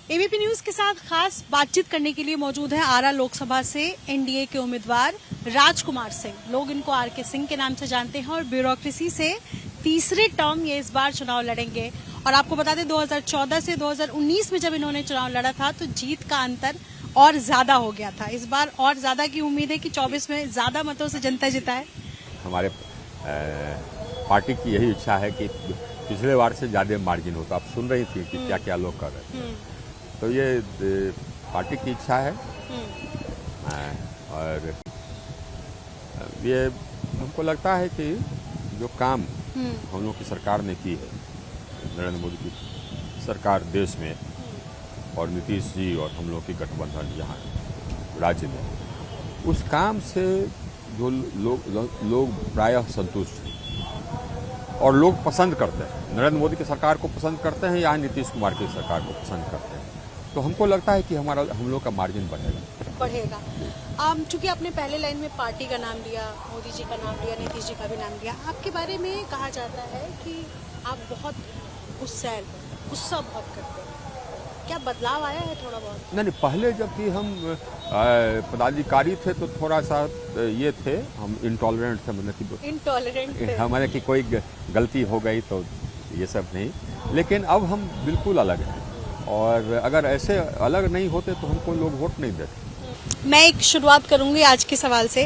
ABP news के साथ खास बातचीत करने के लिए मौजूद है आरा लोकसभा से एनडीए के उम्मीदवार राजकुमार सिंह। लोग इनको आरके सिंह के नाम से जानते हैं और ब्यूरोक्रेसी से तीसरे टर्म ये इस बार चुनाव लड़ेंगे। और आपको बता दें 2014 से 2019 में जब इन्होंने चुनाव लड़ा था तो जीत का अंतर और ज्यादा हो गया था। इस बार और ज्यादा की उम्मीद है कि 24 में ज्यादा मतों से जनता जिताए। हमारे पार्टी की यही इच्छा है कि पिछले बार से ज्यादा मार्जिन हो। तो आप सुन रही थी कि क्या क्या लोग कर रहे थे, तो ये पार्टी की इच्छा है। और ये हमको लगता है कि जो काम हम लोग की सरकार ने की है, नरेंद्र मोदी की सरकार देश में और नीतीश जी और हम लोग की गठबंधन यहाँ राज्य में, उस काम से जो लोग प्रायः संतुष्ट हैं और लोग पसंद करते हैं। नरेंद्र मोदी की सरकार को पसंद करते हैं या नीतीश कुमार की सरकार को पसंद करते हैं। तो हमको लगता है कि हम लोग का मार्जिन बढ़ेगा। चूंकि आपने पहले लाइन में पार्टी का नाम लिया, मोदी जी का नाम लिया, नीतीश जी का भी नाम लिया, आपके बारे में कहा जाता है कि आप बहुत गुस्सा बहुत करते हैं। क्या बदलाव आया है थोड़ा बहुत? नहीं, पहले जबकि हम पदाधिकारी थे तो थोड़ा सा ये थे, हम इंटॉलरेंट थे, मतलब हमारे की कोई गलती हो गई तो ये सब नहीं। लेकिन अब हम बिल्कुल अलग हैं और अगर ऐसे अलग नहीं होते तो हमको लोग वोट नहीं देते। मैं एक शुरुआत करूंगी आज के सवाल से।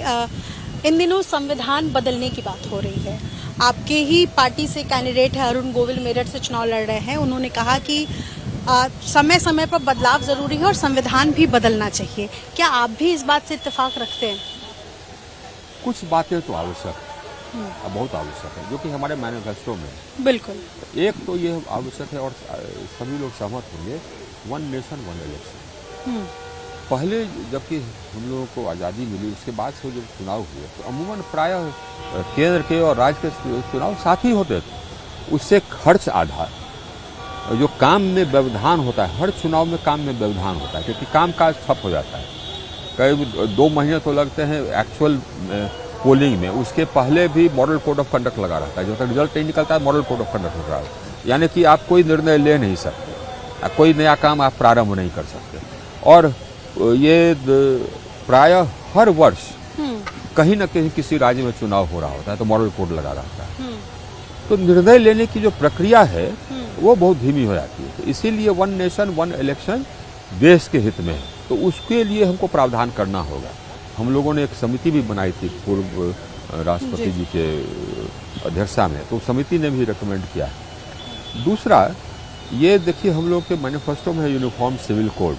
इन दिनों संविधान बदलने की बात हो रही है। आपके ही पार्टी से कैंडिडेट है अरुण गोविल, मेरठ से चुनाव लड़ रहे हैं। उन्होंने कहा कि समय समय पर बदलाव जरूरी है और संविधान भी बदलना चाहिए। क्या आप भी इस बात से इत्तेफाक रखते हैं? कुछ बातें तो आवश्यक है, बहुत आवश्यक है, जो कि हमारे मैनिफेस्टो में। बिल्कुल। एक तो ये आवश्यक है और सभी लोग सहमत होंगे, वन नेशन वन इलेक्शन। पहले जबकि हम लोगों को आज़ादी मिली, उसके बाद से जब चुनाव हुए तो अमूमन प्रायः केंद्र के और राज्य के चुनाव साथ ही होते थे। उससे खर्च आधा, जो काम में व्यवधान होता है, हर चुनाव में काम में व्यवधान होता है, क्योंकि काम काज ठप हो जाता है। कई 2 महीने तो लगते हैं एक्चुअल पोलिंग में। उसके पहले भी मॉडल कोड ऑफ कंडक्ट लगा रहता है, जब तक रिजल्ट नहीं निकलता है मॉडल कोड ऑफ कंडक्ट लग रहा है। यानी कि आप कोई निर्णय ले नहीं सकते, कोई नया काम आप प्रारंभ नहीं कर सकते। और ये प्रायः हर वर्ष कहीं न कहीं किसी राज्य में चुनाव हो रहा होता है तो मॉडल कोड लगा रहता है। तो निर्णय लेने की जो प्रक्रिया है वो बहुत धीमी हो जाती है। तो इसीलिए वन नेशन वन इलेक्शन देश के हित में है, तो उसके लिए हमको प्रावधान करना होगा। हम लोगों ने एक समिति भी बनाई थी पूर्व राष्ट्रपति जी के अध्यक्षता में, तो समिति ने भी रिकमेंड किया है। दूसरा, ये देखिए हम लोग के मैनिफेस्टो में है यूनिफॉर्म सिविल कोड।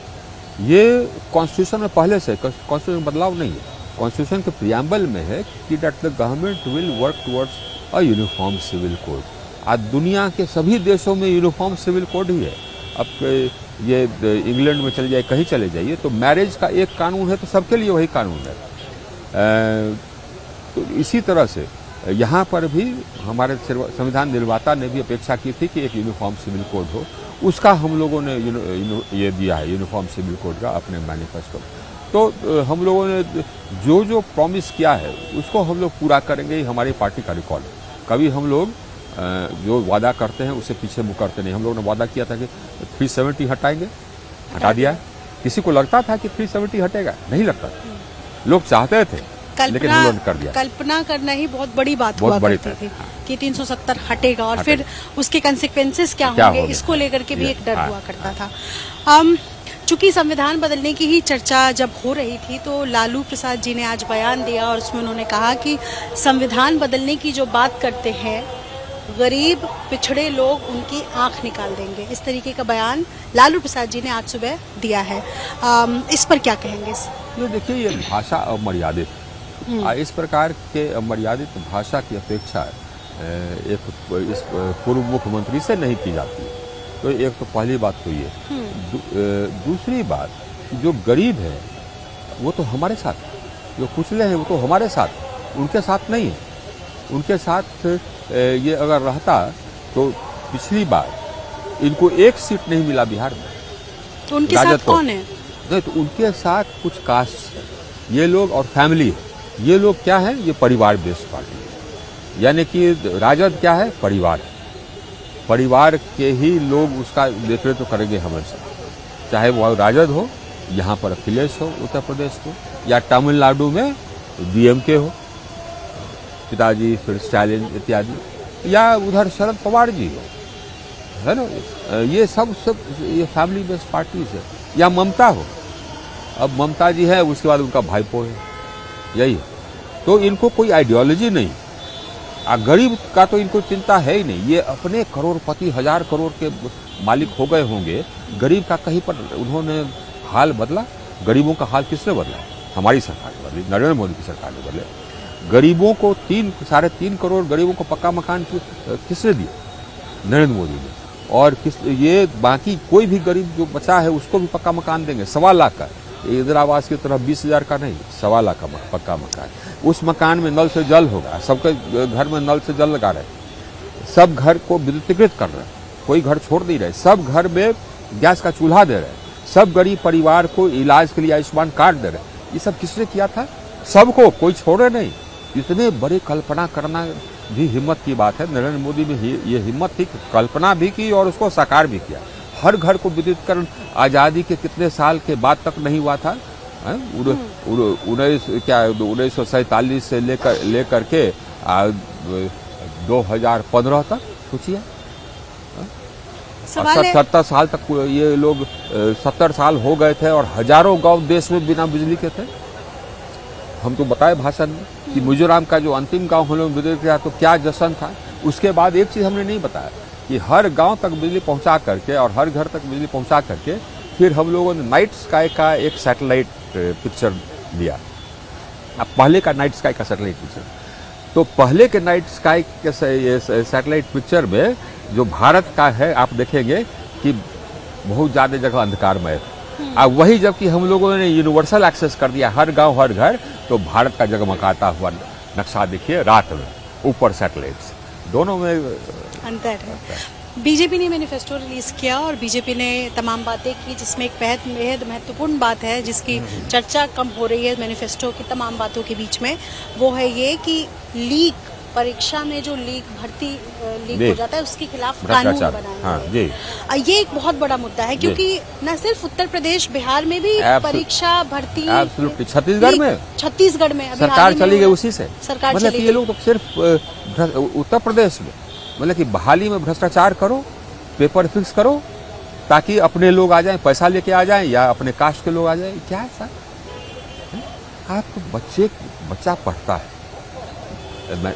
ये कॉन्स्टिट्यूशन में पहले से, कॉन्स्टिट्यूशन में बदलाव नहीं है। कॉन्स्टिट्यूशन के प्रियम्बल में है कि that the government will work towards a uniform civil code. आज दुनिया के सभी देशों में यूनिफॉर्म सिविल कोड ही है। अब ये इंग्लैंड में चले जाइए, कहीं चले जाइए, तो मैरिज का एक कानून है तो सबके लिए वही कानून है। तो इसी तरह से यहाँ पर भी हमारे संविधान निर्माता ने भी अपेक्षा की थी कि एक यूनिफॉर्म सिविल कोड हो। उसका हम लोगों ने ये दिया है यूनिफॉर्म सिविल कोड का अपने मैनिफेस्टो। तो हम लोगों ने जो जो प्रॉमिस किया है उसको हम लोग पूरा करेंगे, ही हमारी पार्टी का रिकॉर्ड है। कभी हम लोग जो वादा करते हैं उससे पीछे मुकरते नहीं। हम लोगों ने वादा किया था कि 370 हटाएंगे, हटा दिया। किसी को लगता था कि 370 हटेगा? नहीं लगता था। लोग चाहते थे लेकिन हम लोगों ने कर दिया। कल्पना करना ही बहुत बड़ी बात हुआ करती थी कि 370 हटेगा और फिर उसके कंसिक्वेंसेस क्या होंगे, इसको लेकर के भी एक डर हुआ करता था। चूंकि संविधान बदलने की ही चर्चा जब हो रही थी तो लालू प्रसाद जी ने आज बयान दिया और उसमें उन्होंने कहा कि संविधान बदलने की जो बात करते हैं गरीब पिछड़े लोग उनकी आंख निकाल देंगे। इस तरीके का बयान लालू प्रसाद जी ने आज सुबह दिया है। इस पर क्या कहेंगे? ये देखिए, ये भाषा अमर्यादित, इस प्रकार के अमर्यादित भाषा की अपेक्षा एक इस पूर्व मुख्यमंत्री से नहीं की जाती है। तो एक तो पहली बात तो ये। दूसरी बात, जो गरीब है वो तो हमारे साथ, जो कुचले हैं वो तो हमारे साथ, उनके साथ नहीं है। उनके साथ ये अगर रहता तो पिछली बार इनको एक सीट नहीं मिला बिहार में। तो उनके साथ कौन है? नहीं, तो उनके साथ कुछ कास्ट है, ये लोग और फैमिली है। ये लोग क्या है? ये परिवार बेस्ड पार्टी है। यानी कि राजद क्या है? परिवार है। परिवार के ही लोग उसका नेतृत्व करेंगे हमेशा। चाहे वो राजद हो, यहाँ पर अखिलेश हो उत्तर प्रदेश को, या तमिलनाडु में डीएमके हो, पिताजी फिर स्टालिन इत्यादि, या उधर शरद पवार जी हो, है ना, ये सब ये फैमिली बेस्ड पार्टीज है, या ममता हो, अब ममता जी है, उसके बाद उनका भाईपो है, यही है। तो इनको कोई आइडियोलॉजी नहीं, गरीब का तो इनको चिंता है ही नहीं। ये अपने करोड़पति 1000 करोड़ के मालिक हो गए होंगे, गरीब का कहीं पर उन्होंने हाल बदला? गरीबों का हाल किसने बदला? हमारी सरकार ने बदली, नरेंद्र मोदी की सरकार ने बदले। गरीबों को 3.5 करोड़ गरीबों को पक्का मकान किसने दिया? नरेंद्र मोदी ने। और ये बाकी कोई भी गरीब जो बचा है उसको भी पक्का मकान देंगे, 1.25 लाख का। इंदिरा आवास की तरह 20,000 का नहीं, 1.25 लाख का पक्का मकान। उस मकान में नल से जल होगा, सबके घर में नल से जल लगा रहे, सब घर को विद्युतीकृत कर रहे, कोई घर छोड़ नहीं रहे, सब घर में गैस का चूल्हा दे रहे, सब गरीब परिवार को इलाज के लिए आयुष्मान कार्ड दे रहे। ये सब किसने किया था? सबको, कोई छोड़े नहीं। इतने बड़ी कल्पना करना भी हिम्मत की बात है। नरेंद्र मोदी में ये हिम्मत थी, कल्पना भी की और उसको साकार भी किया। हर घर को विद्युतीकरण आज़ादी के कितने साल के बाद तक नहीं हुआ था? 1947 से लेकर के 2015 तक सोचिए, 70 साल तक ये लोग 70 साल हो गए थे और हजारों गांव देश में बिना बिजली के थे। हम तो बताए भाषण में कि मिजोरम का जो अंतिम गांव हम लोग बिजली किया तो क्या जश्न था। उसके बाद एक चीज हमने नहीं बताया कि हर गांव तक बिजली पहुंचा करके और हर घर तक बिजली पहुंचा करके फिर हम लोगों ने नाइट स्काई का एक सैटेलाइट पिक्चर लिया। अब पहले का नाइट स्काई का सैटेलाइट पिक्चर, तो पहले के नाइट स्काई के सैटेलाइट पिक्चर में जो भारत का है आप देखेंगे कि बहुत ज़्यादा जगह अंधकारमय है। अब वही जबकि हम लोगों ने यूनिवर्सल एक्सेस कर दिया हर गांव हर घर, तो भारत का जगमगाता हुआ नक्शा देखिए रात में ऊपर सैटेलाइट से, दोनों में अंतर है। बीजेपी ने मैनिफेस्टो रिलीज किया और बीजेपी ने तमाम बातें की, जिसमें एक बेहद महत्वपूर्ण बात है जिसकी चर्चा कम हो रही है मैनिफेस्टो की तमाम बातों के बीच में, वो है ये कि लीक परीक्षा में जो भर्ती लीक हो जाता है उसके खिलाफ कानून बनाया है। ये एक बहुत बड़ा मुद्दा है क्योंकि न सिर्फ उत्तर प्रदेश, बिहार में भी परीक्षा भर्ती, छत्तीसगढ़ में सरकार चली गई उसी से। मतलब ये लोग तो सिर्फ उत्तर प्रदेश में मतलब कि बहाली में भ्रष्टाचार करो, पेपर फिक्स करो ताकि अपने लोग आ जाएं, पैसा लेके आ जाएं या अपने कास्ट के लोग आ जाएं। क्या है सर? आप बच्चा पढ़ता है,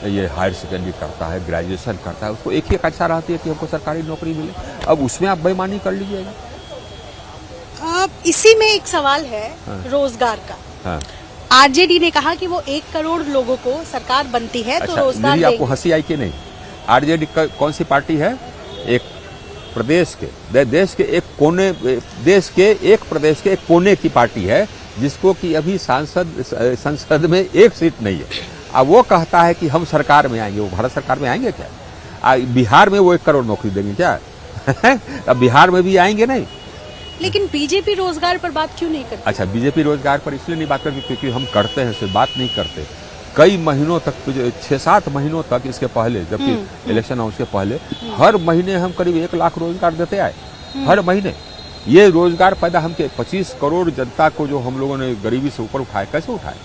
ये हायर सेकेंडरी करता है, ग्रेजुएशन करता है, उसको एक ही इच्छा रहती है कि हमको सरकारी नौकरी मिले। अब उसमें आप बेईमानी कर लीजिएगा। इसी में एक सवाल है रोजगार का। आरजेडी ने कहा कि वो 1 करोड़ लोगों को सरकार बनती है तो रोजगार देगी। आपको हंसी आई कि नहीं? आरजेडी कौन सी पार्टी है? एक प्रदेश के देश के एक प्रदेश के एक कोने की पार्टी है जिसको कि अभी संसद में एक सीट नहीं है। अब वो कहता है कि हम सरकार में आएंगे। वो भारत सरकार में आएंगे क्या? बिहार में वो 1 करोड़ नौकरी देंगे क्या? अब बिहार में भी आएंगे नहीं। लेकिन बीजेपी रोजगार पर बात क्यों नहीं करती? अच्छा, बीजेपी रोजगार पर इसलिए नहीं बात करती क्योंकि हम करते हैं, सिर्फ बात नहीं करते। कई महीनों तक, 6-7 महीनों तक इसके पहले, जबकि इलेक्शन हाउस के पहले हर महीने हम करीब 1 लाख रोजगार देते आए। हर महीने ये रोजगार पैदा हम 25 करोड़ जनता को जो हम लोगों ने गरीबी से ऊपर उठाए, कैसे उठाए?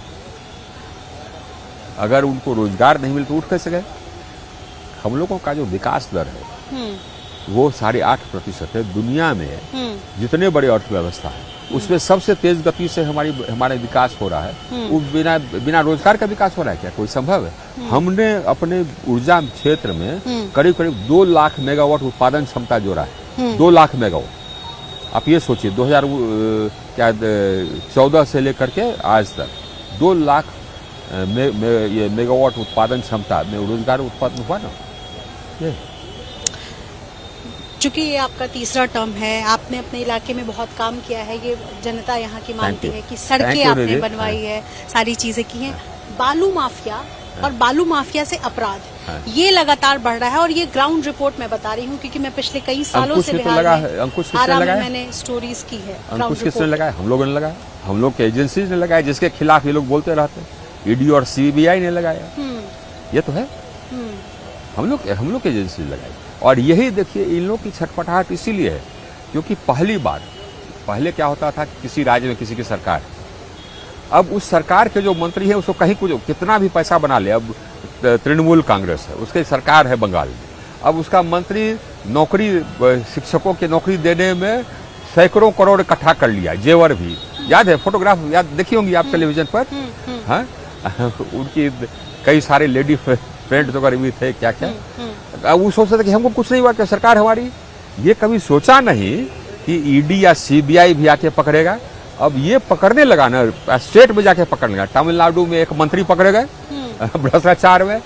अगर उनको रोजगार नहीं मिले तो उठ कैसे गए? हम लोगों का जो विकास दर है वो 8.5% है। दुनिया में जितने बड़े अर्थव्यवस्था है उसमें सबसे तेज गति से हमारे विकास हो रहा है। वो बिना रोजगार का विकास हो रहा है क्या? कोई संभव है? हमने अपने ऊर्जा क्षेत्र में करीब 2 लाख मेगावाट उत्पादन क्षमता जोड़ा है। 2 लाख मेगावाट। आप ये सोचिए 2014 से लेकर के आज तक 2 लाख ये मेगावाट उत्पादन क्षमता में रोजगार उत्पादन हुआ ना। ये चूंकि ये आपका तीसरा टर्म है, आपने अपने इलाके में बहुत काम किया है, ये जनता यहाँ की मानती है कि सड़कें आपने बनवाई है, सारी चीजें की हैं। बालू माफिया और बालू माफिया से अपराध ये लगातार बढ़ रहा है और ये ग्राउंड रिपोर्ट मैं बता रही हूँ क्योंकि मैं पिछले कई सालों से बिहार में मैंने स्टोरीज की है। अंकुश किसने लगाया? हम लोगों ने लगाया, हम लोग के एजेंसी ने लगाया जिसके खिलाफ ये लोग बोलते रहते हैं। ईडी और सीबीआई ने लगाया। ये तो है, हम लोग एजेंसी लगाई। और यही देखिए इन लोग की छटपटाहट इसीलिए है क्योंकि पहली बार पहले क्या होता था कि किसी राज्य में किसी की सरकार, अब उस सरकार के जो मंत्री है उसको कहीं कुछ कितना भी पैसा बना ले, अब तृणमूल कांग्रेस है, उसकी सरकार है बंगाल में, अब उसका मंत्री नौकरी, शिक्षकों की नौकरी देने में सैकड़ों करोड़ इकट्ठा कर लिया, जेवर भी याद है, फोटोग्राफ याद देखी होंगी आप टेलीविजन पर, हाँ उनकी कई सारे लेडी फ्रेंड्स वगैरह भी थे, क्या क्या। अब वो सोचते थे कि हमको कुछ नहीं हुआ, क्या सरकार हमारी, ये कभी सोचा नहीं कि ईडी या सीबीआई भी आके पकड़ेगा। अब ये पकड़ने लगा ना, स्टेट में जाके पकड़ने लगा, तमिलनाडु में एक मंत्री पकड़े गए भ्रष्टाचार में,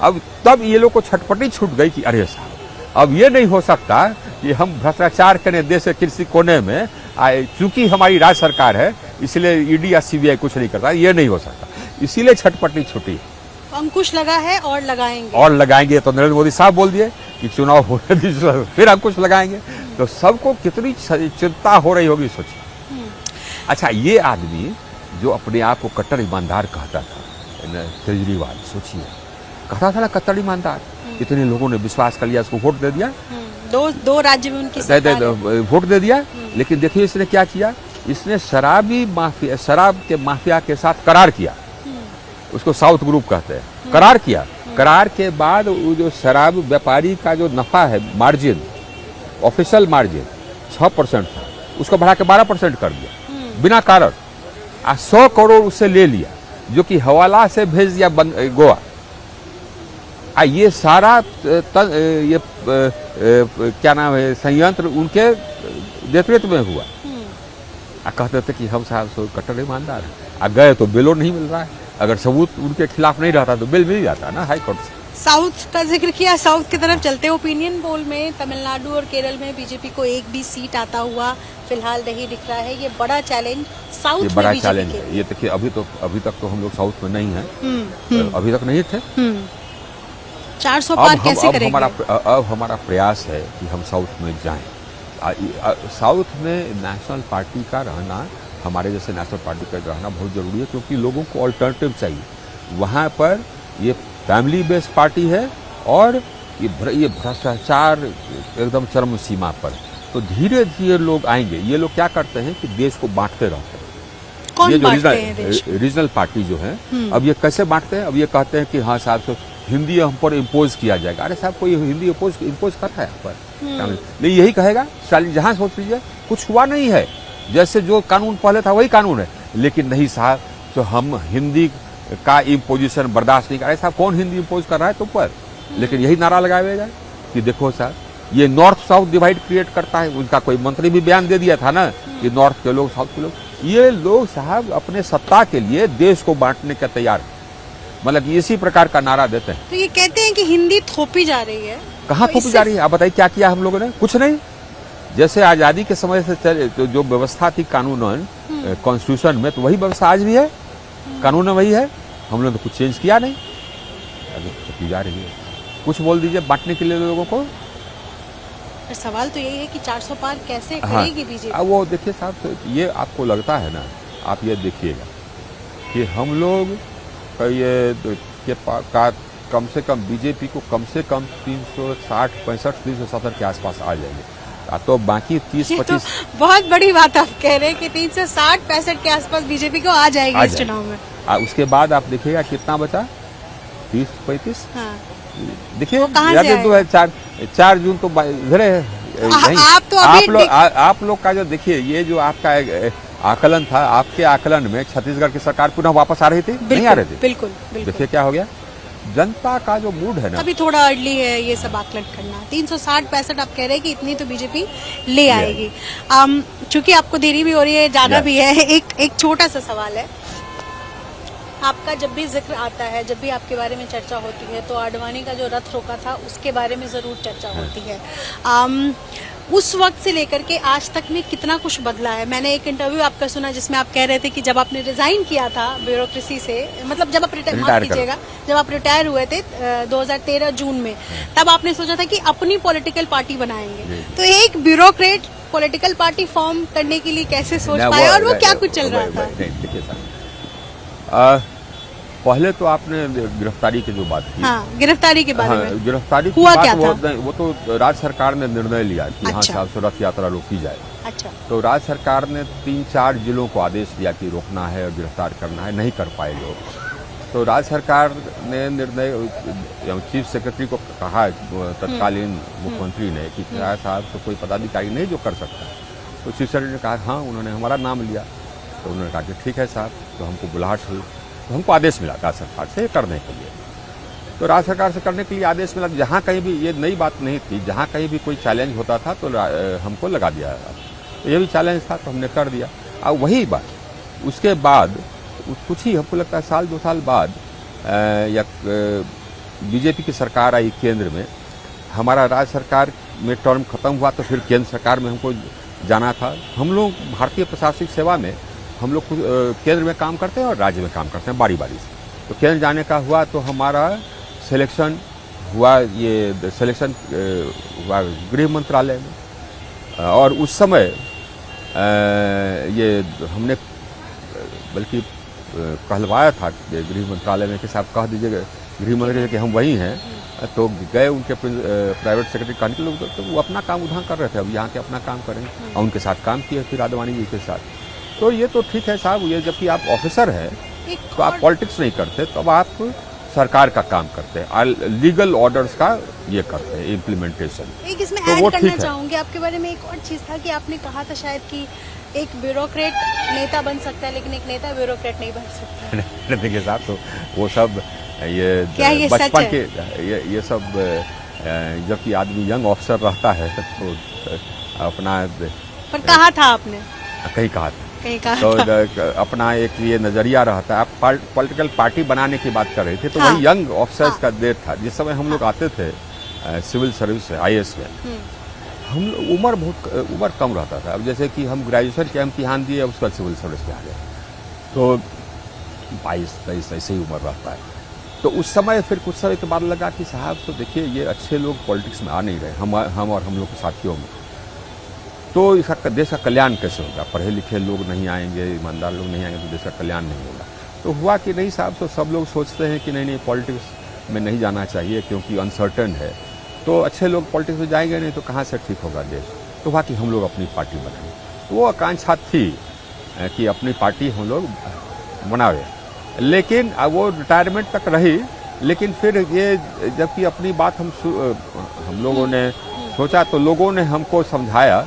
अब तब ये लोग को छटपटी छूट गई कि अरे साहब अब ये नहीं हो सकता कि हम भ्रष्टाचार करें देश के किसी कोने में, चूंकि हमारी राज्य सरकार है इसलिए ईडी या सीबीआई कुछ नहीं करता, ये नहीं हो सकता, इसीलिए छटपटी छुट्टी। अंकुश लगा है और लगाएंगे तो नरेंद्र मोदी साहब बोल दिए कि चुनाव होने दीजिए फिर अंकुश लगाएंगे, तो सबको कितनी चिंता हो रही होगी सोचिए। अच्छा, ये आदमी जो अपने आप को कट्टर ईमानदार कहता था, केजरीवाल, सोचिए कहता था ना कट्टर ईमानदार, इतने लोगों ने विश्वास कर लिया, उसको वोट दे दिया, दो राज्य में उनकी सरकार है। वोट दे दिया, लेकिन देखिए इसने क्या किया, इसने शराब के माफिया के साथ करार किया, उसको साउथ ग्रुप कहते हैं, करार किया, करार के बाद वो जो शराब व्यापारी का जो नफा है, मार्जिन, ऑफिशियल मार्जिन 6% था, उसको बढ़ा के 12% कर दिया बिना कारण, 100 करोड़ उससे ले लिया, जो कि हवाला से भेज दिया गोवा। ये सारा क्या नाम है, संयंत्र उनके नेतृत्व में हुआ। कहते थे कि हम साहब कट्टर ईमानदार है, गए तो बिल नहीं मिल रहा है, अगर सबूत उनके खिलाफ नहीं रहता तो बिल मिल जाता ना हाई कोर्ट से। साउथ का जिक्र किया, साउथ की तरफ चलते ओपिनियन पोल में तमिलनाडु और केरल में बीजेपी को एक भी सीट आता हुआ फिलहाल नहीं दिख रहा है, ये बड़ा चैलेंज साउथ में बड़ा चैलेंज है। ये देखिए अभी तक तो हम लोग साउथ में नहीं है, अभी तक नहीं थे, 400 पार कैसे करेंगे? अब हमारा प्रयास है कि हम साउथ में जाएं। साउथ में नेशनल पार्टी का रहना, हमारे जैसे नेशनल पार्टी का रहना बहुत जरूरी है, क्योंकि लोगों को अल्टरनेटिव चाहिए। वहाँ पर ये फैमिली बेस्ड पार्टी है और ये भ्रष्टाचार एकदम चरम सीमा पर, तो धीरे धीरे लोग आएंगे। ये लोग क्या करते हैं कि देश को बांटते रहते हैं। कौन ये जो रीजनल पार्टी जो है, अब ये कैसे बांटते हैं, अब ये कहते हैं कि हाँ साहब हिंदी हम पर इम्पोज किया जाएगा। अरे साहब कोई हिंदी इम्पोज कर रहा है यहाँ पर, नहीं यही कहेगा जहां सोच लीजिए कुछ हुआ नहीं है, जैसे जो कानून पहले था वही कानून है, लेकिन नहीं साहब तो हम हिंदी का इम्पोजिशन बर्दाश्त नहीं कर रहे। साहब कौन हिंदी इम्पोज कर रहा है तुम पर, लेकिन यही नारा लगाएगा कि देखो साहब ये नॉर्थ साउथ डिवाइड क्रिएट करता है। उनका कोई मंत्री भी बयान दे दिया था ना कि नॉर्थ के लोग साउथ के लोग, ये लोग साहब अपने सत्ता के लिए देश को बांटने के तैयार है, मतलब इसी प्रकार का नारा देते हैं। तो ये कहते हैं कि हिंदी थोपी जा रही है, कहाँ थोपी जा रही है? आप बताइए क्या किया हम लोगों ने? कुछ नहीं। जैसे आजादी के समय से चले तो जो व्यवस्था थी कानून कॉन्स्टिट्यूशन में, तो वही व्यवस्था आज भी है, कानून वही है, हम लोगों ने कुछ चेंज किया नहीं, अभी थोपी जा रही है। कुछ बोल दीजिए बांटने के लिए लोगों को। सवाल तो यही है कि 400 पार कैसे करेगी बीजेपी? अब वो देखिए साहब, तो ये आपको लगता है ना, आप ये देखिएगा कि हम लोग कम से कम बीजेपी को कम से कम 360-370 के आसपास आ जाएंगे, तो बाकी 30-25 तो बहुत बड़ी बात आप कह रहे हैं कि 360-65 के आसपास बीजेपी को आ जाएगी इस चुनाव में। उसके बाद आप देखिएगा कितना बचा, 30-35। हाँ। देखिए 4 जून तो आप लोग का जो देखिए, ये जो आपका आकलन था, आपके आकलन में छत्तीसगढ़ की सरकार पुनः वापस आ रही थी, नहीं आ रही थी। बिल्कुल। देखिए क्या हो गया, जनता का जो मूड है ना, अभी थोड़ा अर्ली है ये सब आकलन करना। 360-65 आप कह रहे हैं कि इतनी तो बीजेपी ले आएगी। चूंकि आपको देरी भी हो रही है, जाना भी है, एक छोटा सा सवाल है। आपका जब भी जिक्र आता है, जब भी आपके बारे में चर्चा होती है, तो आडवाणी का जो रथ रोका था उसके बारे में जरूर चर्चा होती है। उस वक्त से लेकर के आज तक में कितना कुछ बदला है? मैंने एक इंटरव्यू आपका सुना जिसमें आप कह रहे थे कि जब आपने रिजाइन किया था ब्यूरोक्रेसी से, मतलब जब आप जब आप रिटायर हुए थे 2013 जून में, तब आपने सोचा था कि अपनी पॉलिटिकल पार्टी बनाएंगे। तो एक ब्यूरोक्रेट पॉलिटिकल पार्टी फॉर्म करने के लिए कैसे सोच पाए, और वो क्या कुछ चल रहा था? पहले तो आपने गिरफ्तारी की जो बात की, गिरफ्तारी के बारे गिरफ्तारी की बात, वो तो राज्य सरकार ने निर्णय लिया कि हाँ साहब रथ यात्रा रोकी जाए। अच्छा। तो राज्य सरकार ने 3-4 जिलों को आदेश दिया कि रोकना है और गिरफ्तार करना है, नहीं कर पाए लोग। तो राज्य सरकार ने निर्णय चीफ सेक्रेटरी को कहा, तत्कालीन मुख्यमंत्री ने, कि क्या साहब तो कोई पदाधिकारी नहीं जो कर सकता। तो चीफ सेक्रेटरी ने कहा हाँ, उन्होंने हमारा नाम लिया। तो उन्होंने कहा कि ठीक है साहब। तो हमको बुलाहट हुई, तो हमको आदेश मिला राज्य सरकार से करने के लिए। तो राज्य सरकार से करने के लिए आदेश मिला। जहाँ कहीं भी, ये नई बात नहीं थी, जहाँ कहीं भी कोई चैलेंज होता था तो हमको लगा दिया। तो ये भी चैलेंज था तो हमने कर दिया। अब वही बात उसके बाद कुछ ही, हमको लगता है 1-2 साल बाद या बीजेपी की सरकार आई केंद्र में। हमारा राज्य सरकार में टर्म खत्म हुआ तो फिर केंद्र सरकार में हमको जाना था। हम लोग भारतीय प्रशासनिक सेवा में हम लोग केंद्र में काम करते हैं और राज्य में काम करते हैं बारी बारी से। तो केंद्र जाने का हुआ तो हमारा सिलेक्शन हुआ, ये सिलेक्शन हुआ गृह मंत्रालय में। और उस समय ये हमने बल्कि कहलवाया था गृह मंत्रालय में कि साहब कह दीजिएगा गृह मंत्री कि हम वही हैं। तो गए उनके प्राइवेट सेक्रेटरी कहने के लोग, तो वो अपना काम उधर कर रहे थे, अब यहाँ के अपना काम करेंगे। और उनके साथ काम किए फिर आडवाणी जी के साथ। तो ये तो ठीक है साहब, ये जबकि आप ऑफिसर हैं तो आप पॉलिटिक्स नहीं करते, तो अब आप सरकार का काम करते हैं, लीगल ऑर्डर्स का ये करते हैं इम्प्लीमेंटेशन। एक इसमें तो ऐड करना चाहूंगी आपके बारे में एक और चीज था कि आपने कहा था शायद कि एक ब्यूरोक्रेट नेता बन सकता है लेकिन एक नेता ब्यूरोक्रेट नहीं बन सकता। देखिए साहब, तो वो सब ये बचपन के ये सब, जबकि आदमी यंग ऑफिसर रहता है तो अपना, पर कहा था आपने, कहीं कहा था, तो अपना एक ये नजरिया रहता है। आप पॉलिटिकल पार्टी बनाने की बात कर रहे थे, तो वही यंग ऑफिसर्स का देर था। जिस समय हम लोग आते थे सिविल सर्विस से, IAS में, हम उम्र कम रहता था। अब जैसे कि हम ग्रेजुएशन के इम्तिहान दिए, उसके बाद सिविल सर्विस में आ गए, तो 22-23 ऐसे ही उम्र रहता है। तो उस समय फिर कुछ समय के बाद लगा कि साहब तो देखिए ये अच्छे लोग पॉलिटिक्स में आ नहीं रहे, हम और हम लोग के साथियों में। तो इसका देश का कल्याण कैसे होगा? पढ़े लिखे लोग नहीं आएंगे, ईमानदार लोग नहीं आएंगे तो देश का कल्याण नहीं होगा। तो हुआ कि नहीं साहब, तो सब लोग सोचते हैं कि नहीं पॉलिटिक्स में नहीं जाना चाहिए क्योंकि अनसर्टन है। तो अच्छे लोग पॉलिटिक्स में जाएंगे नहीं तो कहाँ से ठीक होगा देश। तो हुआ कि हम लोग अपनी पार्टी बनाएं। तो वो आकांक्षा थी कि अपनी पार्टी हम लोग बनावे, लेकिन वो रिटायरमेंट तक रही। लेकिन फिर ये जबकि अपनी बात हम लोगों ने सोचा तो लोगों ने हमको समझाया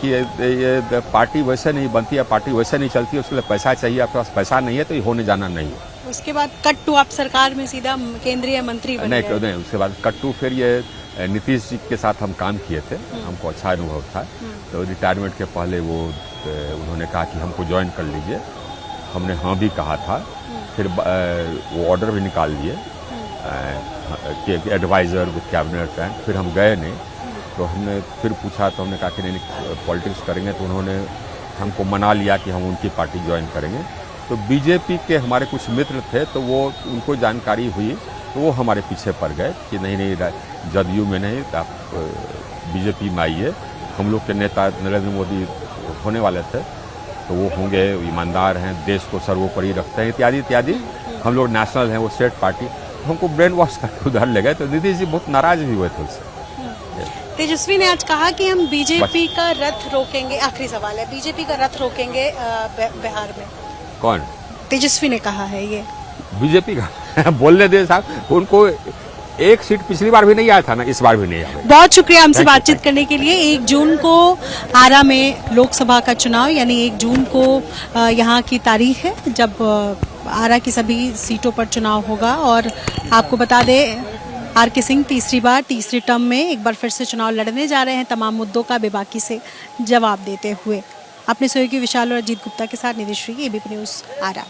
कि ये पार्टी वैसे नहीं बनती है, पार्टी वैसे नहीं चलती है, उसके लिए पैसा चाहिए, आपके पास पैसा नहीं है तो ये होने जाना नहीं है। उसके बाद कट्टू आप सरकार में सीधा केंद्रीय मंत्री बन गए। नहीं, उसके बाद कट्टू फिर ये नीतीश जी के साथ हम काम किए थे, हमको अच्छा अनुभव था। तो रिटायरमेंट के पहले वो उन्होंने कहा कि हमको ज्वाइन कर लीजिए, हमने हाँ भी कहा था। फिर वो ऑर्डर भी निकाल लिए कि एडवाइज़र विद कैबिनेट रैंक। फिर हम गए नहीं, तो हमने फिर पूछा तो हमने कहा कि नहीं पॉलिटिक्स करेंगे। तो उन्होंने हमको मना लिया कि हम उनकी पार्टी ज्वाइन करेंगे। तो बीजेपी के हमारे कुछ मित्र थे, तो वो उनको जानकारी हुई तो वो हमारे पीछे पड़ गए कि नहीं जदयू में नहीं, आप बीजेपी में आइए। हम लोग के नेता नरेंद्र मोदी होने वाले थे, तो वो होंगे, ईमानदार हैं, देश को सर्वोपरि रखते हैं, इत्यादि इत्यादि। हम लोग नेशनल हैं, वो स्टेट पार्टी। हमको ब्रेन वॉश करके उधर ले गए। तो नीतीश जी बहुत नाराज भी हुए थे उससे। तेजस्वी ने आज कहा कि हम बीजेपी का रथ रोकेंगे। आखिरी सवाल है, बीजेपी का रथ रोकेंगे बिहार में। कौन? तेजस्वी ने कहा है ये बीजेपी का। बोलने दे साहब, उनको एक सीट पिछली बार भी नहीं आया था ना, इस बार भी नहीं आया। बहुत शुक्रिया हमसे बातचीत करने के लिए। 1 जून को आरा में लोकसभा का चुनाव, यानी 1 जून को यहाँ की तारीख है जब आरा की सभी सीटों पर चुनाव होगा। और आपको बता दें, RK सिंह तीसरी टर्म में एक बार फिर से चुनाव लड़ने जा रहे हैं, तमाम मुद्दों का बेबाकी से जवाब देते हुए। अपने सहयोगी विशाल और अजीत गुप्ता के साथ निधि श्री, ABP न्यूज़ आरा।